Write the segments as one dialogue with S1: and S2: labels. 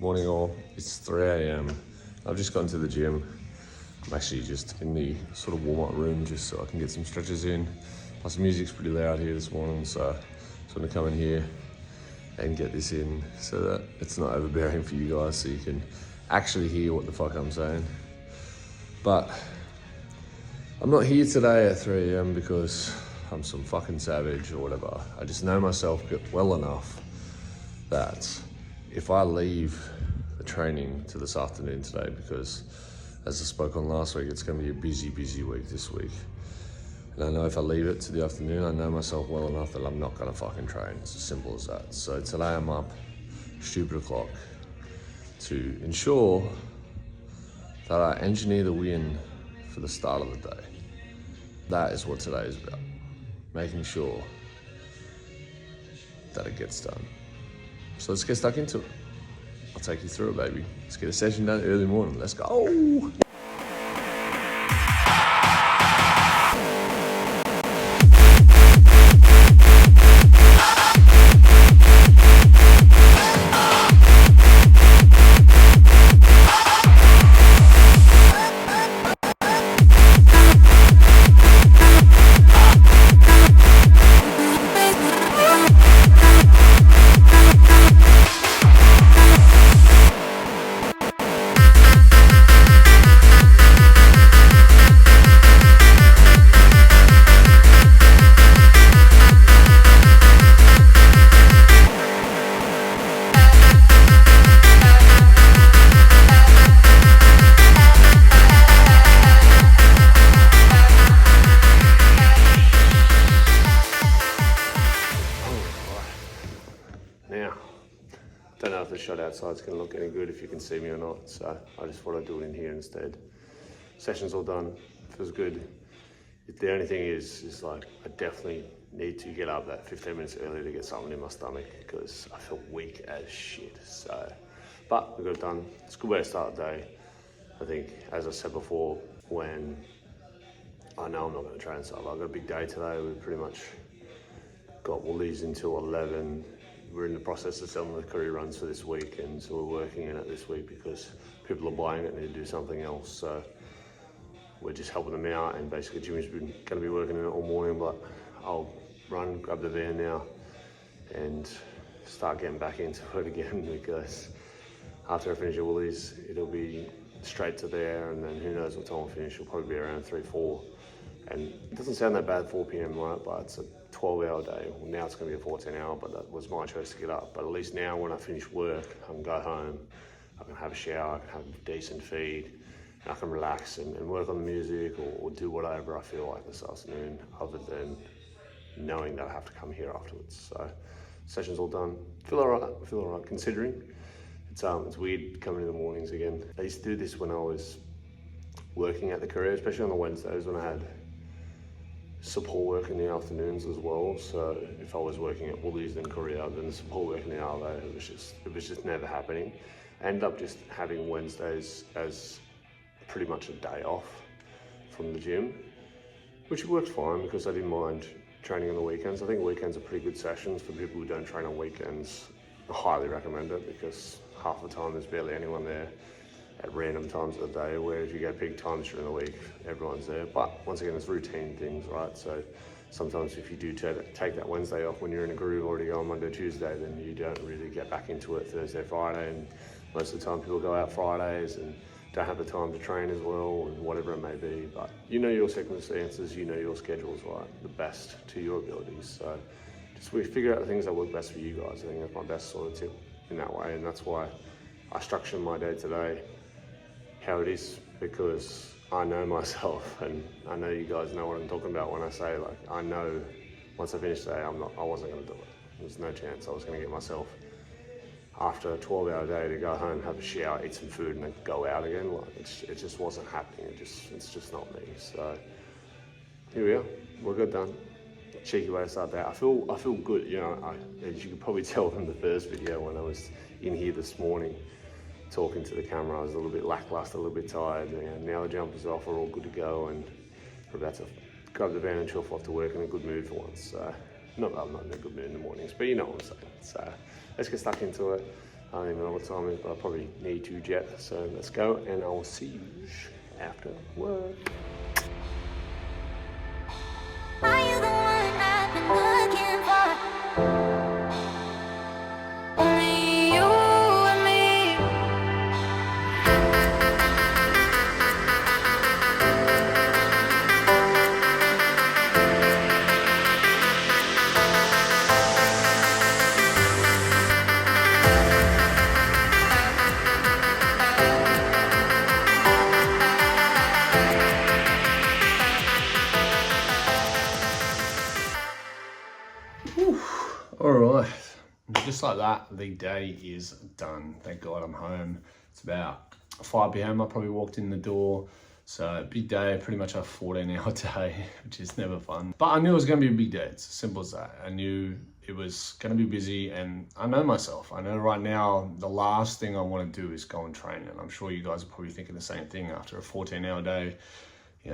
S1: Morning all, it's 3 a.m. I've just gone to the gym. I'm actually just in the sort of warm-up room just so I can get some stretches in. Plus the music's pretty loud here this morning, so I just want to come in here and get this in so that it's not overbearing for you guys so you can actually hear what the fuck I'm saying. But I'm not here today at 3 a.m. because I'm some fucking savage or whatever. I just know myself well enough that if I leave the training to this afternoon today, because as I spoke on last week, it's going to be a busy week this week. And I know if I leave it to the afternoon, I know myself well enough that I'm not going to fucking train. It's as simple as that. So today I'm up stupid o'clock to ensure that I engineer the win for the start of the day. That is what today is about. Making sure that it gets done. So let's get stuck into it. I'll take you through it, baby. Let's get a session done early morning. Let's go. Now, don't know if the shot outside's going to look any good if you can see me or not, so I just thought I'd do it in here instead. Session's all done, feels good. The only thing is like, I definitely need to get up that 15 minutes early to get something in my stomach because I feel weak as shit, so. But we got it done. It's a good way to start the day. I think, as I said before, when I know I'm not going to train, so I've got a big day today. We've pretty much got Woolies until 11. We're in the process of selling the courier runs for this week, and so we're working in it this week because people are buying it and need to do something else. So we're just helping them out, and basically Jimmy's going to be working in it all morning, but I'll run, grab the van now and start getting back into it again because after I finish at Woolies, it'll be straight to there, and then who knows what time I'll finish. It'll probably be around 3, 4. And it doesn't sound that bad, 4 p.m, right? But it's a 12-hour day. Well, now it's going to be a 14-hour, but that was my choice to get up. But at least now when I finish work, I can go home, I can have a shower, I can have a decent feed, and I can relax and work on the music or do whatever I feel like this afternoon, other than knowing that I have to come here afterwards. So session's all done. Feel all right considering. It's weird coming in the mornings again. I used to do this when I was working at the courier, especially on the Wednesdays when I had support work in the afternoons as well. So if I was working at Woolies then courier, then the support work in the hour, it was just never happening. I ended up just having Wednesdays as pretty much a day off from the gym, which worked fine because I didn't mind training on the weekends. I think weekends are pretty good sessions for people who don't train on weekends. I highly recommend it because half the time there's barely anyone there at random times of the day, where if you go peak times during the week, everyone's there. But once again, it's routine things, right? So sometimes if you do take that Wednesday off when you're in a groove already going Monday, Tuesday, then you don't really get back into it Thursday, Friday. And most of the time people go out Fridays and don't have the time to train as well, and whatever it may be. But you know your circumstances, you know your schedules, right? The best to your abilities. So just we figure out the things that work best for you guys. I think that's my best sort of tip in that way. And that's why I structure my day today how it is, because I know myself and I know you guys know what I'm talking about when I say, like, I know once I finish today, I wasn't going to do it. There's no chance I was going to get myself, after a 12-hour day, to go home, have a shower, eat some food and then go out again. Like, it just wasn't happening. It's just not me. So here we are, we're good done. Cheeky way to start that. I feel good, you know. As you could probably tell from the first video when I was in here this morning, talking to the camera, I was a little bit lackluster, a little bit tired. And now the jumper's off, we're all good to go, and we're about to grab the van and chuff off to work in a good mood for once. So, not that I'm not in a good mood in the mornings, but you know what I'm saying. So let's get stuck into it. I don't even know what time it is, but I probably need to jet. So let's go, and I will see you after work.
S2: Are you the one I've been looking for? Only you and me.
S3: All right, just like that, the day is done. Thank God I'm home. It's about 5 p.m. I probably walked in the door. So big day, pretty much a 14-hour day, which is never fun. But I knew it was going to be a big day. It's as simple as that. I knew it was going to be busy, and I know myself. I know right now the last thing I want to do is go and train. And I'm sure you guys are probably thinking the same thing after a 14-hour day.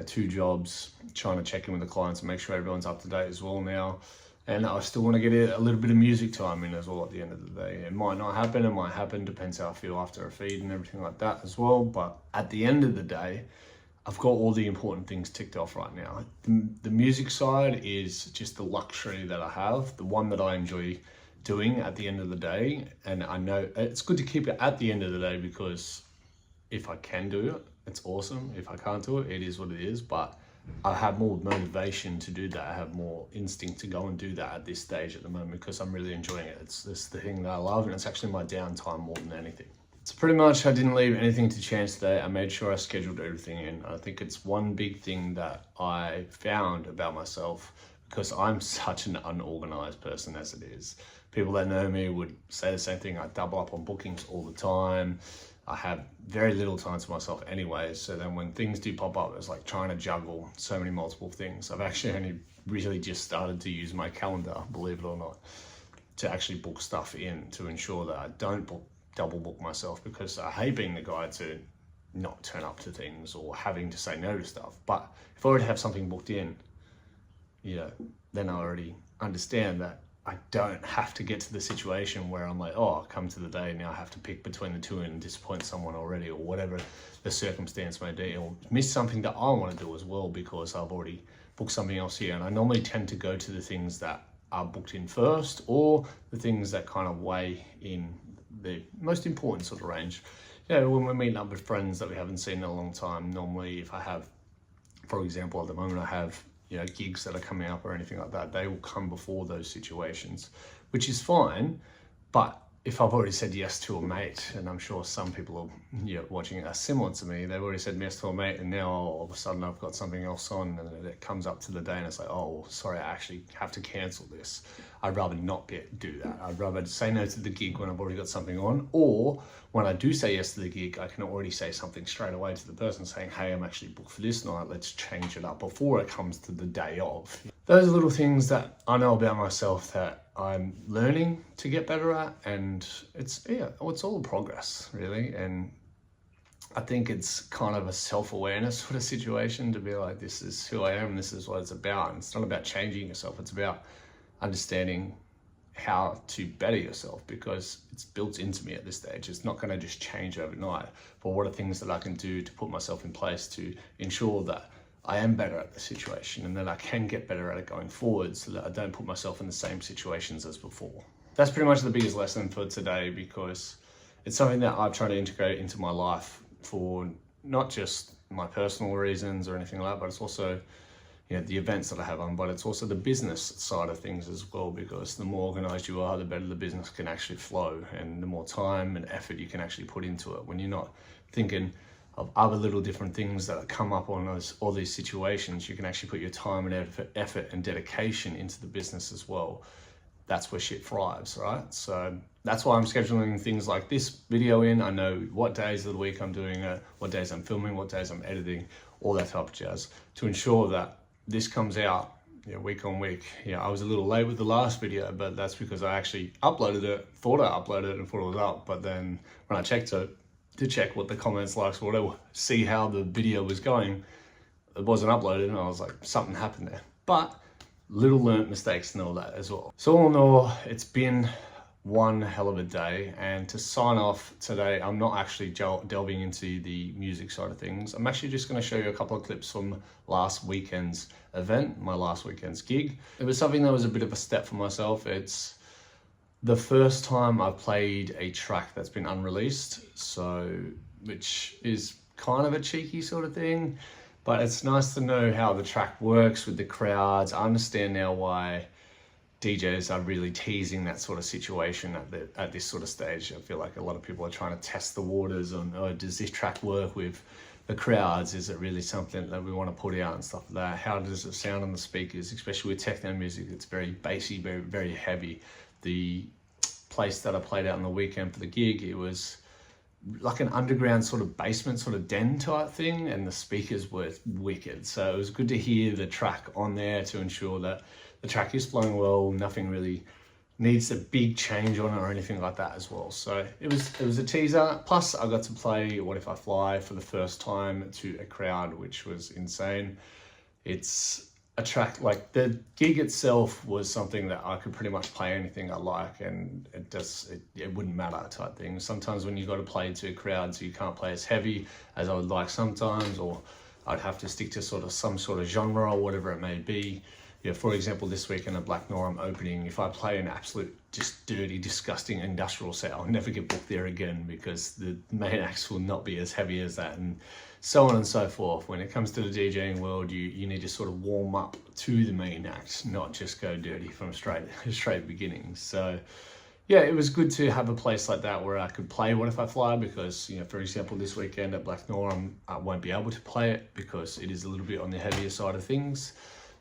S3: 2 jobs, trying to check in with the clients and make sure everyone's up to date as well now. And I still want to get a little bit of music time in as well at the end of the day. It might not happen, it might happen, depends how I feel after a feed and everything like that as well. But at the end of the day, I've got all the important things ticked off right now. The music side is just the luxury that I have, the one that I enjoy doing at the end of the day. And I know it's good to keep it at the end of the day, because if I can do it, it's awesome. If I can't do it, it is what it is. But I have more motivation to do that. I have more instinct to go and do that at this stage at the moment, because I'm really enjoying it. It's the thing that I love, and it's actually my downtime more than anything. So pretty much I didn't leave anything to chance today. I made sure I scheduled everything in. I think it's one big thing that I found about myself, because I'm such an unorganized person as it is. People that know me would say the same thing. I double up on bookings all the time. I have very little time to myself anyway, so then when things do pop up, it's like trying to juggle so many multiple things. I've actually only really just started to use my calendar, believe it or not, to actually book stuff in, to ensure that I don't double book myself, because I hate being the guy to not turn up to things or having to say no to stuff. But if I already have something booked in, then I already understand that I don't have to get to the situation where I'm like, oh, I'll come to the day, now I have to pick between the two and disappoint someone already, or whatever the circumstance may be, or miss something that I want to do as well because I've already booked something else here. And I normally tend to go to the things that are booked in first, or the things that kind of weigh in the most important sort of range. When we're meeting up with friends that we haven't seen in a long time, normally if I have, for example, at the moment I have gigs that are coming up or anything like that, they will come before those situations, which is fine. But if I've already said yes to a mate, and I'm sure some people are watching are similar to me, they've already said yes to a mate, and now all of a sudden I've got something else on, and then it comes up to the day and it's like, oh, sorry, I actually have to cancel this. I'd rather not do that. I'd rather say no to the gig when I've already got something on, or when I do say yes to the gig, I can already say something straight away to the person saying, hey, I'm actually booked for this night, let's change it up before it comes to the day of. Those are little things that I know about myself that I'm learning to get better at, and it's all progress really. And I think it's kind of a self-awareness sort of situation to be like, this is who I am, this is what it's about. And it's not about changing yourself, it's about understanding how to better yourself, because it's built into me at this stage. It's not going to just change overnight, but what are things that I can do to put myself in place to ensure that I am better at the situation, and that I can get better at it going forward, so that I don't put myself in the same situations as before. That's pretty much the biggest lesson for today, because it's something that I've tried to integrate into my life for not just my personal reasons or anything like that, but it's also the events that I have on, but it's also the business side of things as well, because the more organized you are, the better the business can actually flow, and the more time and effort you can actually put into it. When you're not thinking of other little different things that come up on all these situations, you can actually put your time and effort and dedication into the business as well. That's where shit thrives, right? So that's why I'm scheduling things like this video in. I know what days of the week I'm doing it, what days I'm filming, what days I'm editing, all that type of jazz, to ensure that this comes out week on week. I was a little late with the last video, but that's because I actually uploaded it, thought I uploaded it and thought it was up, but then when I checked it to check what the comments, likes, whatever, see how the video was going, it wasn't uploaded, and I was like, something happened there. But little learnt mistakes and all that as well. So all in all, it's been one hell of a day. And to sign off today, I'm not actually delving into the music side of things. I'm actually just going to show you a couple of clips from last weekend's event, my last weekend's gig. It was something that was a bit of a step for myself. It's the first time I've played a track that's been unreleased, so which is kind of a cheeky sort of thing, but it's nice to know how the track works with the crowds. I understand now why DJs are really teasing that sort of situation at this sort of stage. I feel like a lot of people are trying to test the waters on, oh, does this track work with the crowds? Is it really something that we want to put out and stuff like that? How does it sound on the speakers, especially with techno music? It's very bassy, very, very heavy. The place that I played out on the weekend for the gig, it was like an underground sort of basement sort of den type thing, and the speakers were wicked. So it was good to hear the track on there to ensure that the track is flowing well, nothing really needs a big change on it or anything like that as well. So it was a teaser. Plus I got to play What If I Fly for the first time to a crowd, which was insane. It's a track, like the gig itself was something that I could pretty much play anything I like, and it wouldn't matter type thing. Sometimes when you got to play to crowds, you can't play as heavy as I would like sometimes, or I'd have to stick to sort of some sort of genre or whatever it may be. Yeah, for example, this weekend at Black Noir I'm opening, if I play an absolute just dirty, disgusting industrial set, I'll never get booked there again, because the main acts will not be as heavy as that, and so on and so forth. When it comes to the DJing world, you need to sort of warm up to the main act, not just go dirty from straight beginnings. So yeah, it was good to have a place like that where I could play What If I Fly, because, you know, for example, this weekend at Black Noir I won't be able to play it because it is a little bit on the heavier side of things.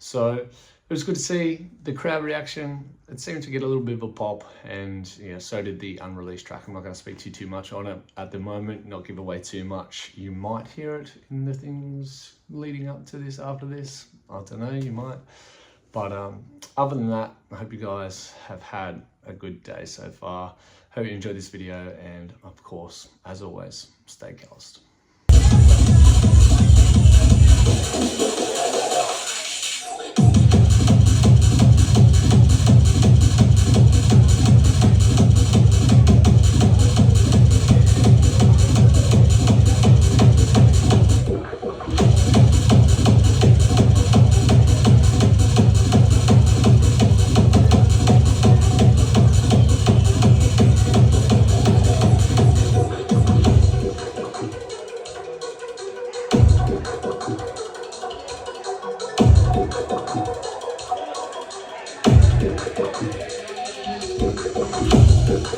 S3: So it was good to see the crowd reaction. It seemed to get a little bit of a pop, and yeah, so did the unreleased track. I'm not going to speak too much on it at the moment, not give away too much. You might hear it in the things leading up to this, after this. I don't know, you might. But other than that, I hope you guys have had a good day so far. Hope you enjoyed this video, and of course, as always, stay calloused.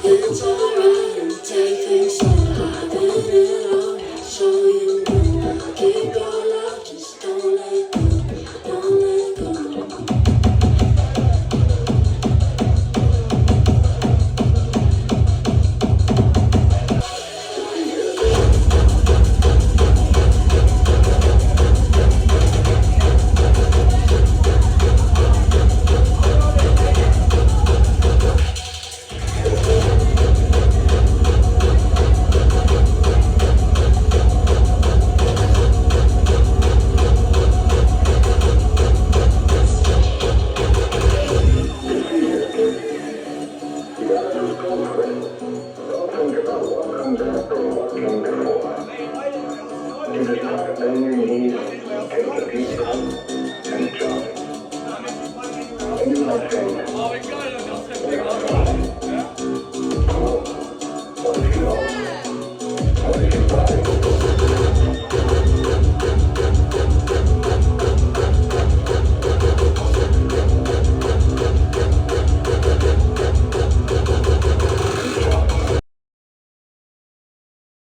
S4: It's alright, take things slow, I've been it all. Show you when keep your love, just don't let go, don't let go.
S2: Yeah.